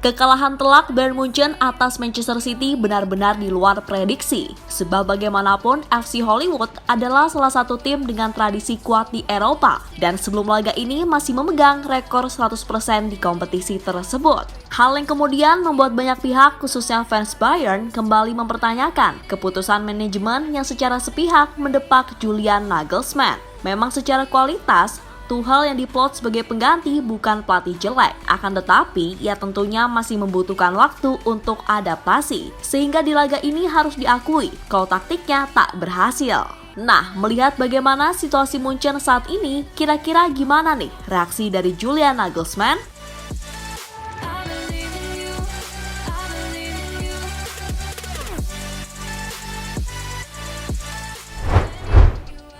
Kekalahan telak Bayern Munchen atas Manchester City benar-benar di luar prediksi. Sebab bagaimanapun FC Hollywood adalah salah satu tim dengan tradisi kuat di Eropa dan sebelum laga ini masih memegang rekor 100% di kompetisi tersebut. Hal yang kemudian membuat banyak pihak khususnya fans Bayern kembali mempertanyakan keputusan manajemen yang secara sepihak mendepak Julian Nagelsmann. Memang secara kualitas Tuchel yang diplot sebagai pengganti bukan pelatih jelek, akan tetapi ia tentunya masih membutuhkan waktu untuk adaptasi. Sehingga di laga ini harus diakui kalau taktiknya tak berhasil. Nah, melihat bagaimana situasi Munchen saat ini, kira-kira gimana nih reaksi dari Julian Nagelsmann?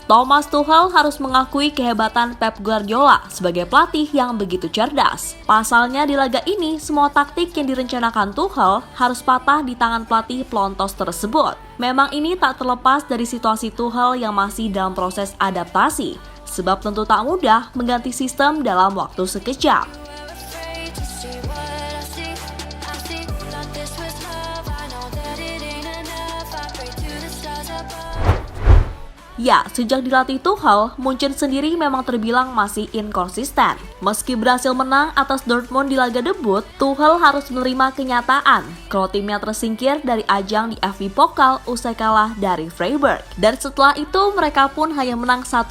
Thomas Tuchel harus mengakui kehebatan Pep Guardiola sebagai pelatih yang begitu cerdas. Pasalnya di laga ini, semua taktik yang direncanakan Tuchel harus patah di tangan pelatih pelontos tersebut. Memang ini tak terlepas dari situasi Tuchel yang masih dalam proses adaptasi, sebab tentu tak mudah mengganti sistem dalam waktu sekejap. Ya, sejak dilatih Tuchel, Munchen sendiri memang terbilang masih inkonsisten. Meski berhasil menang atas Dortmund di laga debut, Tuchel harus menerima kenyataan kalau timnya tersingkir dari ajang di FA Pokal usai kalah dari Freiburg. Dan setelah itu mereka pun hanya menang 1-0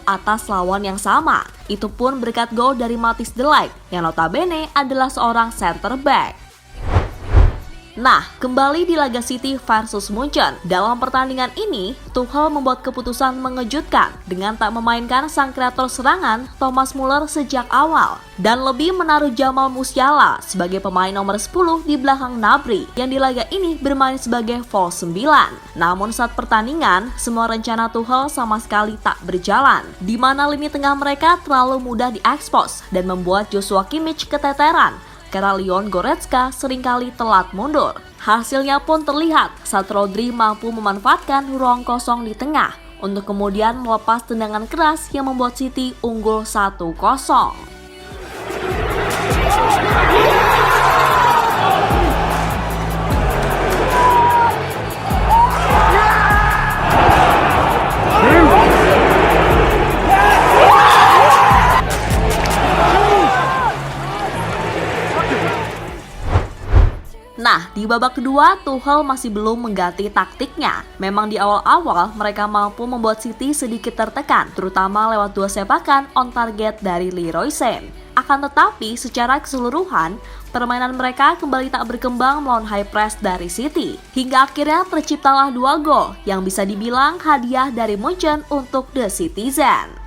atas lawan yang sama. Itu pun berkat gol dari Matthijs de Ligt yang notabene adalah seorang center back. Nah, kembali di laga City versus Munchen. Dalam pertandingan ini, Tuchel membuat keputusan mengejutkan dengan tak memainkan sang kreator serangan Thomas Müller sejak awal dan lebih menaruh Jamal Musiala sebagai pemain nomor 10 di belakang Gnabry yang di laga ini bermain sebagai false 9. Namun saat pertandingan, semua rencana Tuchel sama sekali tak berjalan, di mana lini tengah mereka terlalu mudah diekspos dan membuat Joshua Kimmich keteteran karena Leon Goretzka seringkali telat mundur. Hasilnya pun terlihat saat Rodri mampu memanfaatkan ruang kosong di tengah untuk kemudian melepas tendangan keras yang membuat City unggul 1-0. Nah, di babak kedua, Tuchel masih belum mengganti taktiknya. Memang di awal-awal mereka mampu membuat City sedikit tertekan, terutama lewat dua sepakan on target dari Leroy Sane. Akan tetapi, secara keseluruhan, permainan mereka kembali tak berkembang melawan high press dari City. Hingga akhirnya terciptalah 2 gol yang bisa dibilang hadiah dari Munchen untuk The Citizen.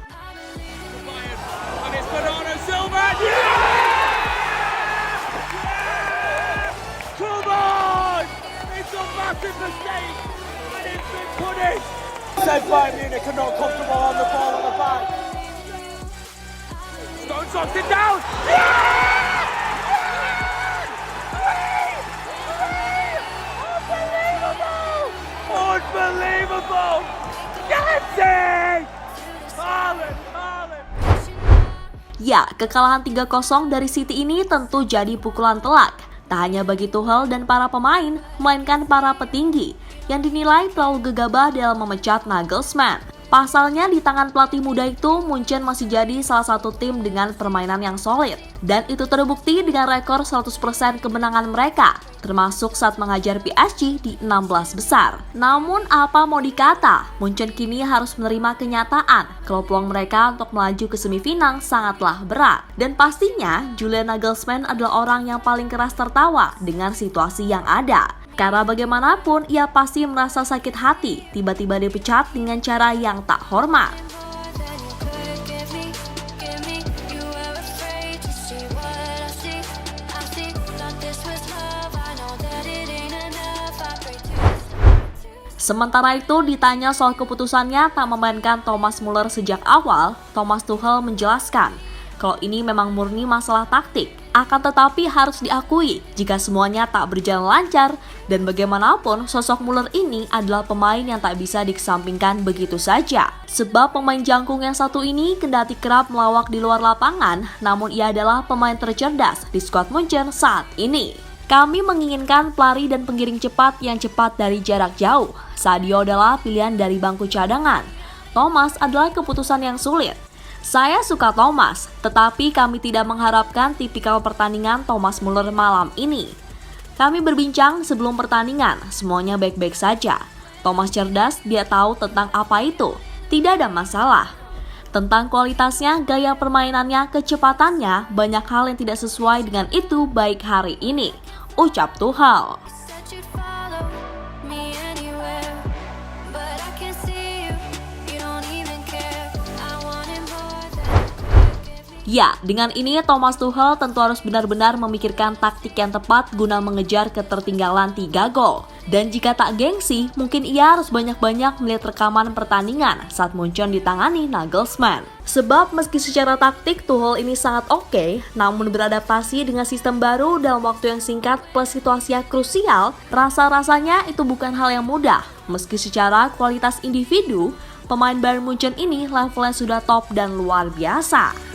Bayern Munich are not comfortable on the ball at the back. Stones knocks it down. Unbelievable! Dancing! Haaland! Ya, kekalahan 3-0 dari City ini tentu jadi pukulan telak. Tak hanya bagi Tuchel dan para pemain, melainkan para petinggi yang dinilai terlalu gegabah dalam memecat Nagelsmann. Pasalnya di tangan pelatih muda itu, Munchen masih jadi salah satu tim dengan permainan yang solid. Dan itu terbukti dengan rekor 100% kemenangan mereka, termasuk saat mengajar PSG di 16 besar. Namun apa mau dikata, Munchen kini harus menerima kenyataan kalau peluang mereka untuk melaju ke semifinal sangatlah berat. Dan pastinya Julian Nagelsmann adalah orang yang paling keras tertawa dengan situasi yang ada. Karena bagaimanapun ia pasti merasa sakit hati tiba-tiba dipecat dengan cara yang tak hormat. Sementara itu ditanya soal keputusannya tak memainkan Thomas Müller sejak awal, Thomas Tuchel menjelaskan kalau ini memang murni masalah taktik. Akan tetapi harus diakui jika semuanya tak berjalan lancar dan bagaimanapun sosok Muller ini adalah pemain yang tak bisa dikesampingkan begitu saja. Sebab pemain jangkung yang satu ini kendati kerap melawak di luar lapangan, namun ia adalah pemain tercerdas di skuad Munchen saat ini. Kami menginginkan pelari dan penggiring cepat yang cepat dari jarak jauh. Sadio adalah pilihan dari bangku cadangan. Thomas adalah keputusan yang sulit. Saya suka Thomas, tetapi kami tidak mengharapkan tipikal pertandingan Thomas Muller malam ini. Kami berbincang sebelum pertandingan, semuanya baik-baik saja. Thomas cerdas, dia tahu tentang apa itu. Tidak ada masalah. Tentang kualitasnya, gaya permainannya, kecepatannya, banyak hal yang tidak sesuai dengan itu baik hari ini, ucap Tuchel. Ya, dengan ini Thomas Tuchel tentu harus benar-benar memikirkan taktik yang tepat guna mengejar ketertinggalan 3 gol. Dan jika tak gengsi, mungkin ia harus banyak-banyak melihat rekaman pertandingan saat Munchen ditangani Nagelsmann. Sebab meski secara taktik Tuchel ini sangat oke, namun beradaptasi dengan sistem baru dalam waktu yang singkat plus situasi yang krusial, rasa-rasanya itu bukan hal yang mudah. Meski secara kualitas individu, pemain Bayern Munchen ini levelnya sudah top dan luar biasa.